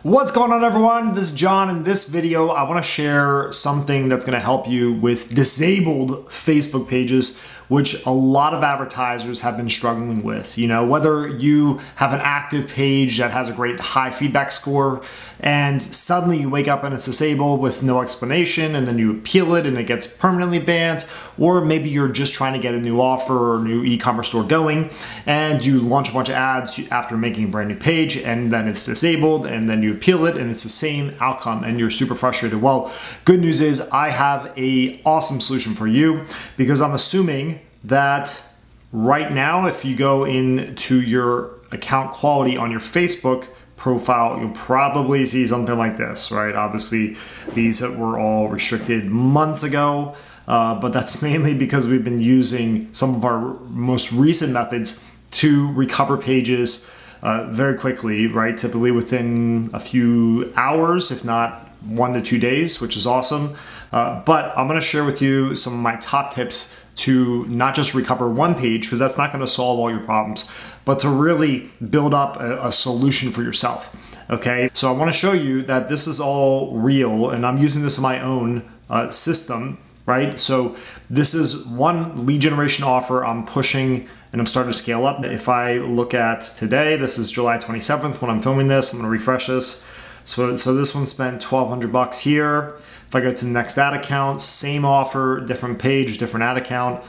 What's going on, everyone? This is John. In this video, I want to share something that's going to help you with disabled Facebook pages, which a lot of advertisers have been struggling with. You know, whether you have an active page that has a great high feedback score and suddenly you wake up and it's disabled with no explanation, and then you appeal it and it gets permanently banned, or maybe you're just trying to get a new offer or a new e-commerce store going and you launch a bunch of ads after making a brand new page and then it's disabled, and then you appeal it and it's the same outcome and you're super frustrated. Well, good news is I have an awesome solution for you, because I'm assuming that right now, if you go into your account quality on your Facebook profile, you'll probably see something like this, right? Obviously, these were all restricted months ago, but that's mainly because we've been using some of our most recent methods to recover pages very quickly, right? Typically within a few hours, if not 1 to 2 days, which is awesome. But I'm gonna share with you some of my top tips to not just recover one page, because that's not gonna solve all your problems, but to really build up a solution for yourself, okay? So I wanna show you that this is all real, and I'm using this in my own system, right? So this is one lead generation offer I'm pushing and I'm starting to scale up. If I look at today, this is July 27th when I'm filming this. I'm gonna refresh this. So this one spent $1,200 here. If I go to the next ad account, same offer, different page, different ad account.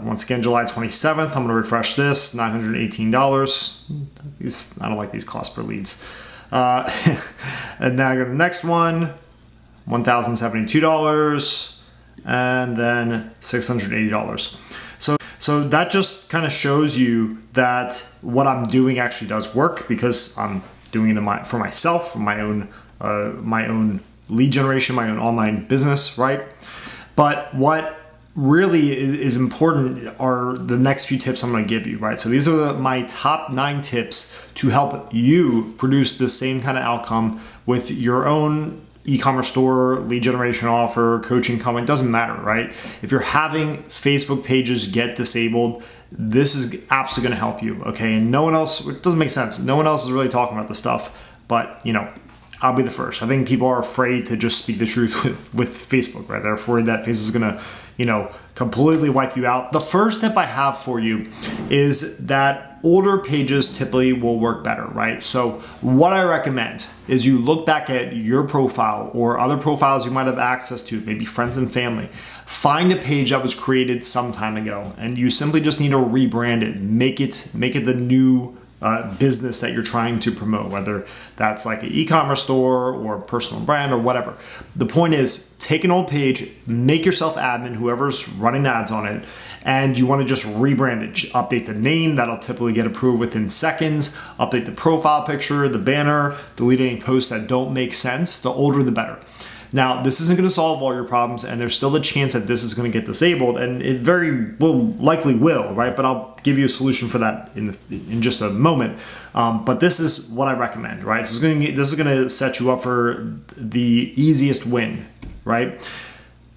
Once again, July 27th, I'm gonna refresh this, $918. I don't like these cost per leads. And now I go to the next one, $1,072, and then $680. So that just kind of shows you that what I'm doing actually does work, because I'm doing it for myself, for my own lead generation, my own online business, right? But what really is important are the next few tips I'm gonna give you, right? So these are my top 9 tips to help you produce the same kind of outcome with your own e-commerce store, lead generation offer, coaching company, doesn't matter, right? If you're having Facebook pages get disabled, this is absolutely gonna help you, okay? And no one else, it doesn't make sense. No one else is really talking about this stuff, but you know, I'll be the first. I think people are afraid to just speak the truth with Facebook, right? They're afraid that Facebook is gonna, you know, completely wipe you out. The first tip I have for you is that older pages typically will work better, right? So what I recommend is you look back at your profile or other profiles you might have access to, maybe friends and family. Find a page that was created some time ago, and you simply just need to rebrand it, make it the new business that you're trying to promote, whether that's like an e-commerce store or personal brand or whatever. The point is, take an old page, make yourself admin, whoever's running the ads on it, and you want to just rebrand it. Update the name, that'll typically get approved within seconds. Update the profile picture, the banner, delete any posts that don't make sense. The older the better. Now, this isn't going to solve all your problems, and there's still a chance that this is going to get disabled, and it very likely will, right? But I'll give you a solution for that in just a moment. But this is what I recommend, right? So this is going to set you up for the easiest win, right?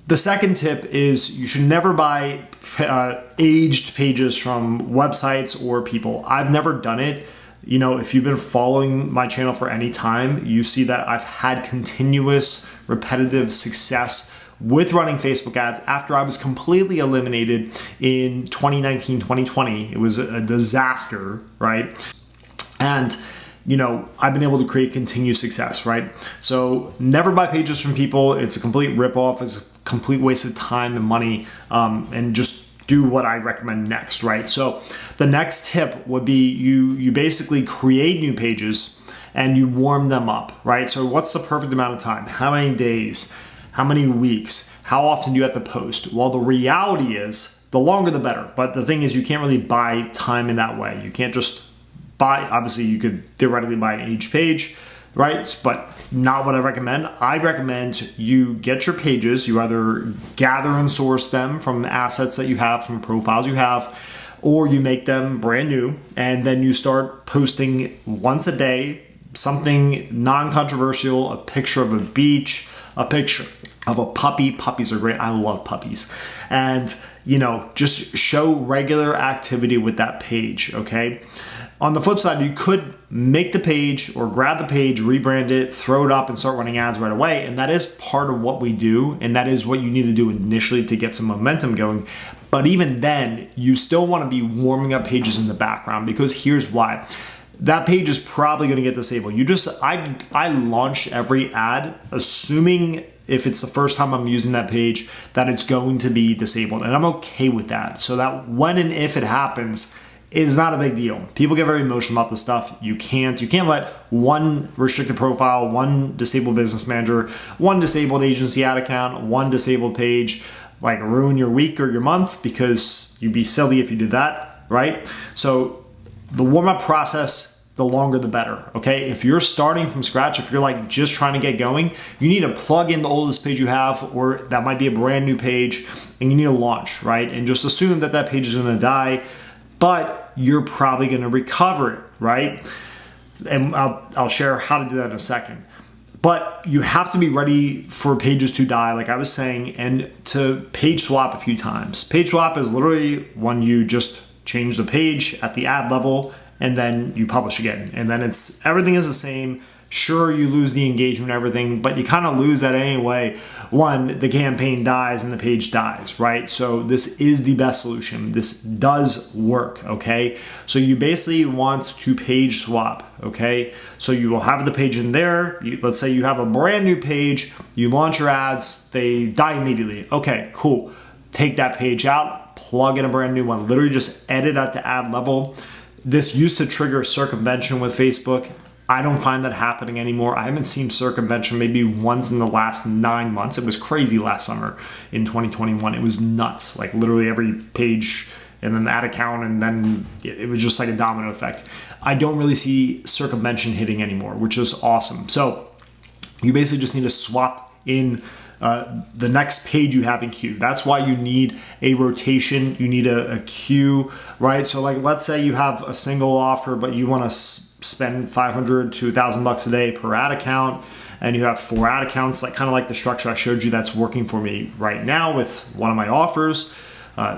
The second tip is you should never buy aged pages from websites or people. I've never done it. You know, if you've been following my channel for any time, you see that I've had continuous, repetitive success with running Facebook ads after I was completely eliminated in 2019, 2020. It was a disaster, right? And you know, I've been able to create continued success, right? So never buy pages from people. It's a complete ripoff. It's a complete waste of time and money, and just do what I recommend next, right? So the next tip would be you basically create new pages and you warm them up, right? So what's the perfect amount of time? How many days? How many weeks? How often do you have to post? Well, the reality is the longer the better. But the thing is, you can't really buy time in that way. You can't just buy, obviously you could theoretically buy an aged page, right? But not what I recommend. I recommend you get your pages, you either gather and source them from assets that you have, from profiles you have, or you make them brand new, and then you start posting once a day, something non-controversial, a picture of a beach, a picture of a puppy. Puppies are great. I love puppies. And, you know, just show regular activity with that page, okay? On the flip side, you could make the page or grab the page, rebrand it, throw it up and start running ads right away. And that is part of what we do. And that is what you need to do initially to get some momentum going. But even then, you still want to be warming up pages in the background, because here's why. That page is probably going to get disabled. I launch every ad assuming, if it's the first time I'm using that page, that it's going to be disabled. And I'm okay with that. So that when and if it happens, it's not a big deal. People get very emotional about this stuff. You can't let one restricted profile, one disabled business manager, one disabled agency ad account, one disabled page like ruin your week or your month, because you'd be silly if you did that, right? So the warm-up process, the longer the better, okay? If you're starting from scratch, if you're like just trying to get going, you need to plug in the oldest page you have, or that might be a brand new page, and you need to launch, right? And just assume that that page is gonna die, but you're probably gonna recover it, right? And I'll share how to do that in a second. But you have to be ready for pages to die, like I was saying, and to page swap a few times. Page swap is literally when you just change the page at the ad level and then you publish again. And then everything is the same. Sure, you lose the engagement and everything, but you kind of lose that anyway. One, the campaign dies and the page dies, right? So this is the best solution. This does work, okay? So you basically want to page swap, okay? So you will have the page in there. Let's say you have a brand new page, you launch your ads, they die immediately. Okay, cool. Take that page out, plug in a brand new one. Literally just edit at the ad level. This used to trigger circumvention with Facebook. I don't find that happening anymore. I haven't seen circumvention maybe once in the last 9 months. It was crazy last summer in 2021. It was nuts. Like literally every page and then ad account, and then it was just like a domino effect. I don't really see circumvention hitting anymore, which is awesome. So you basically just need to swap in the next page you have in queue. That's why you need a rotation. You need a queue, right? So like, let's say you have a single offer, but you want to spend $500 to $1,000 a day per ad account, and you have 4 ad accounts, like kind of like the structure I showed you that's working for me right now with one of my offers,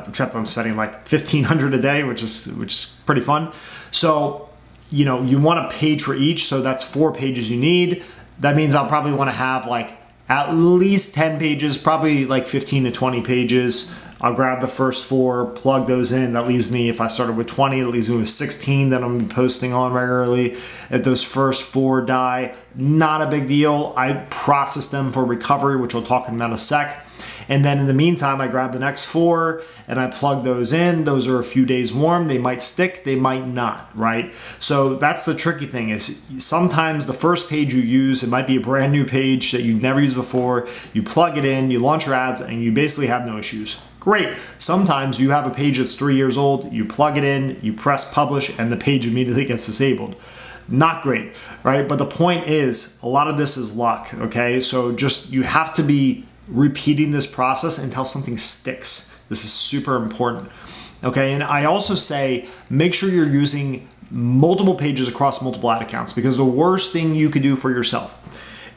except I'm spending like $1,500 a day, which is pretty fun. So, you know, you want a page for each, so that's 4 pages you need. That means I'll probably want to have like at least 10 pages, probably like 15 to 20 pages. I'll grab the first 4, plug those in. That leaves me, if I started with 20, it leaves me with 16 that I'm posting on regularly. If those first 4 die, not a big deal. I process them for recovery, which we'll talk about in a sec. And then in the meantime, I grab the next 4 and I plug those in. Those are a few days warm. They might stick, they might not, right? So that's the tricky thing, is sometimes the first page you use, it might be a brand new page that you've never used before. You plug it in, you launch your ads, and you basically have no issues. Great. Sometimes you have a page that's 3 years old, you plug it in, you press publish, and the page immediately gets disabled. Not great, right? But the point is, a lot of this is luck, okay? So just, you have to be repeating this process until something sticks. This is super important, okay? And I also say, make sure you're using multiple pages across multiple ad accounts, because the worst thing you could do for yourself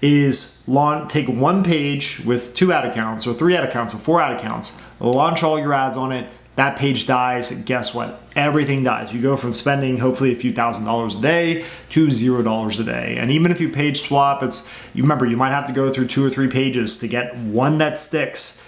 is take one page with 2 ad accounts or 3 ad accounts or 4 ad accounts, launch all your ads on it, that page dies, guess what? Everything dies. You go from spending hopefully a few $1,000s a day to $0 a day. And even if you page swap, you remember, you might have to go through 2 or 3 pages to get one that sticks.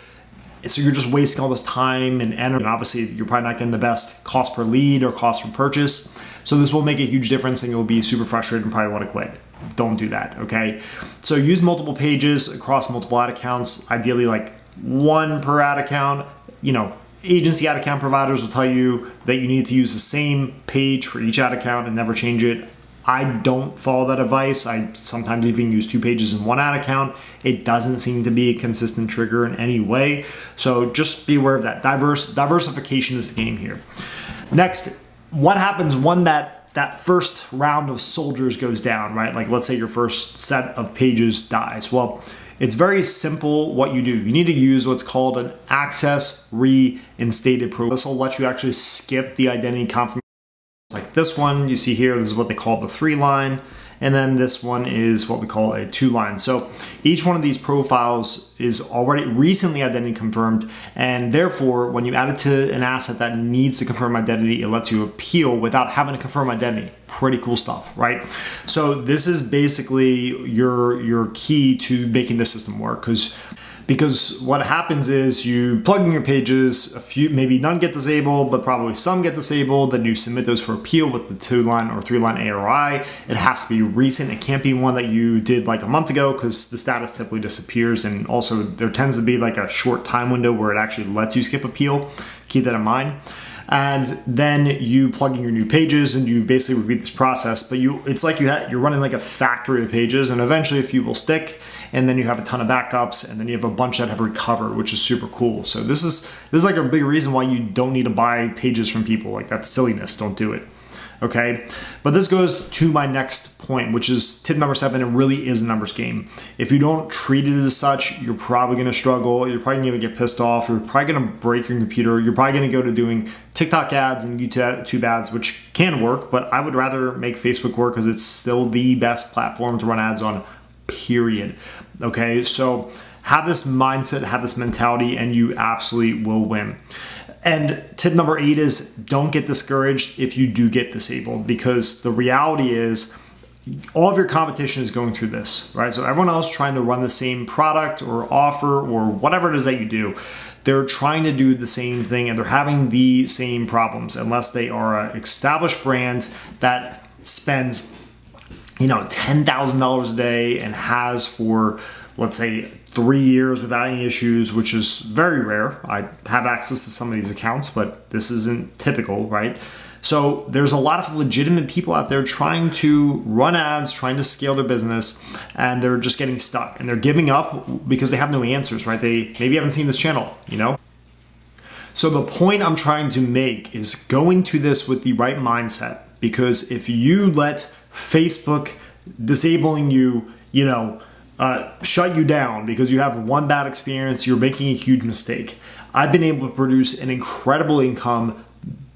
So you're just wasting all this time and energy. And obviously you're probably not getting the best cost per lead or cost per purchase. So this will make a huge difference and you'll be super frustrated and probably want to quit. Don't do that, okay? So use multiple pages across multiple ad accounts, ideally like 1 per ad account. You know, agency ad account providers will tell you that you need to use the same page for each ad account and never change it. I don't follow that advice. I sometimes even use 2 pages in 1 ad account. It doesn't seem to be a consistent trigger in any way. So just be aware of that. Diversification is the game here. Next, what happens when that first round of soldiers goes down, right? Like let's say your first set of pages dies. Well, it's very simple what you do. You need to use what's called an access reinstated proof. This will let you actually skip the identity confirmation. Like this one you see here, this is what they call the 3 line. and then this one is what we call a 2-line. So each one of these profiles is already recently identity confirmed, and therefore when you add it to an asset that needs to confirm identity, it lets you appeal without having to confirm identity. Pretty cool stuff, right? So this is basically your key to making the system work, because what happens is you plug in your pages, a few, maybe none get disabled, but probably some get disabled. Then you submit those for appeal with the 2-line or 3-line ARI. It has to be recent. It can't be one that you did like a month ago, because the status typically disappears. And also there tends to be like a short time window where it actually lets you skip appeal. Keep that in mind. And then you plug in your new pages and you basically repeat this process, but it's like you're running like a factory of pages, and eventually a few will stick, and then you have a ton of backups, and then you have a bunch that have recovered, which is super cool. So this is like a big reason why you don't need to buy pages from people. Like, that's silliness, don't do it. Okay, but this goes to my next point, which is tip number 7. It really is a numbers game. If you don't treat it as such, you're probably going to struggle. You're probably going to get pissed off. You're probably going to break your computer. You're probably going to go to doing TikTok ads and YouTube ads, which can work, but I would rather make Facebook work because it's still the best platform to run ads on, period. Okay, so have this mindset, have this mentality, and you absolutely will win. And tip number 8 is don't get discouraged if you do get disabled, because the reality is all of your competition is going through this, right? So everyone else trying to run the same product or offer or whatever it is that you do, they're trying to do the same thing and they're having the same problems, unless they are an established brand that spends, you know, $10,000 a day and has for, let's say, 3 years without any issues, which is very rare. I have access to some of these accounts, but this isn't typical, right? So there's a lot of legitimate people out there trying to run ads, trying to scale their business, and they're just getting stuck and they're giving up because they have no answers, right? They maybe haven't seen this channel, you know? So the point I'm trying to make is going to this with the right mindset, because if you let Facebook disabling you, you know, shut you down because you have one bad experience, you're making a huge mistake. I've been able to produce an incredible income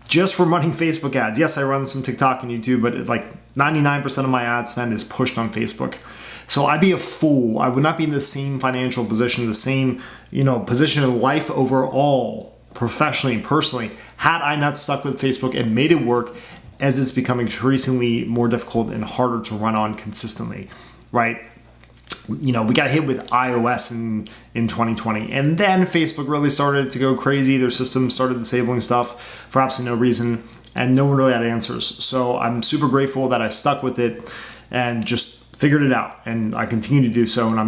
just from running Facebook ads. Yes, I run some TikTok and YouTube, but like 99% of my ad spend is pushed on Facebook. So I'd be a fool. I would not be in the same financial position, the same, you know, position in life overall, professionally and personally, had I not stuck with Facebook and made it work, as it's becoming increasingly more difficult and harder to run on consistently, right? You know, we got hit with iOS in 2020, and then Facebook really started to go crazy. Their system started disabling stuff for absolutely no reason, and no one really had answers. So I'm super grateful that I stuck with it and just figured it out, and I continue to do so, and I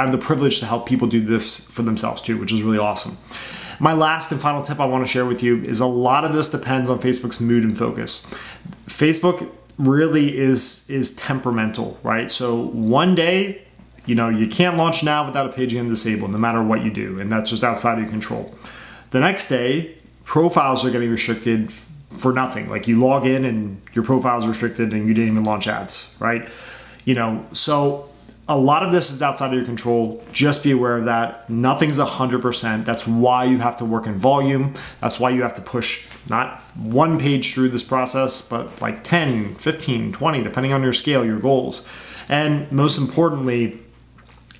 have the privilege to help people do this for themselves too, which is really awesome. My last and final tip I want to share with you is a lot of this depends on Facebook's mood and focus. Facebook really is temperamental, right? So one day, you know, you can't launch now without a page getting disabled, no matter what you do, and that's just outside of your control. The next day, profiles are getting restricted for nothing. Like, you log in and your profile's restricted and you didn't even launch ads, right? You know, so a lot of this is outside of your control. Just be aware of that. Nothing's 100%. That's why you have to work in volume. That's why you have to push not one page through this process, but like 10, 15, 20, depending on your scale, your goals. And most importantly,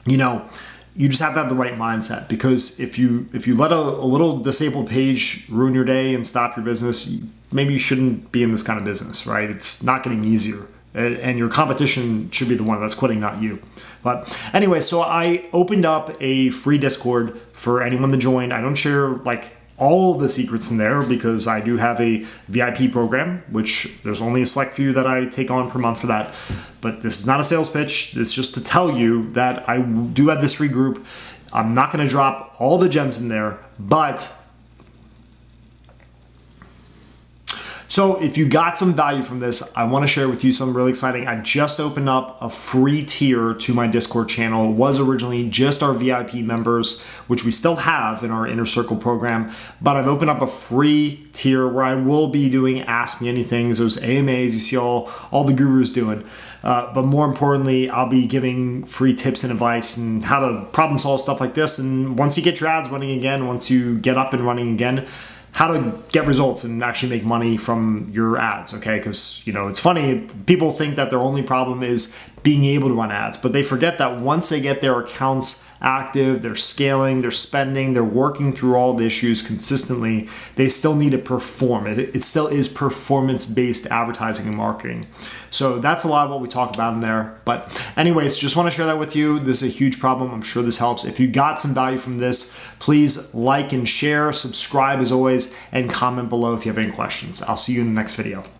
you know, you just have to have the right mindset, because if you let a little disabled page ruin your day and stop your business, maybe you shouldn't be in this kind of business, right? It's not getting easier. And your competition should be the one that's quitting, not you. But anyway, so I opened up a free Discord for anyone to join. I don't share like all the secrets in there, because I do have a VIP program, which there's only a select few that I take on per month for that. But this is not a sales pitch. It's just to tell you that I do have this free group. I'm not going to drop all the gems in there, but so if you got some value from this, I want to share with you something really exciting. I just opened up a free tier to my Discord channel. It was originally just our VIP members, which we still have in our Inner Circle program, but I've opened up a free tier where I will be doing Ask Me Anything, those AMAs you see all the gurus doing. But more importantly, I'll be giving free tips and advice and how to problem solve stuff like this. And once you get your ads running again, once you get up and running again, how to get results and actually make money from your ads, okay? Because, you know, it's funny, people think that their only problem is being able to run ads, but they forget that once they get their accounts active, they're scaling, they're spending, they're working through all the issues consistently, they still need to perform. It still is performance-based advertising and marketing. So that's a lot of what we talk about in there. But anyways, just want to share that with you. This is a huge problem. I'm sure this helps. If you got some value from this, please like and share, subscribe as always, and comment below if you have any questions. I'll see you in the next video.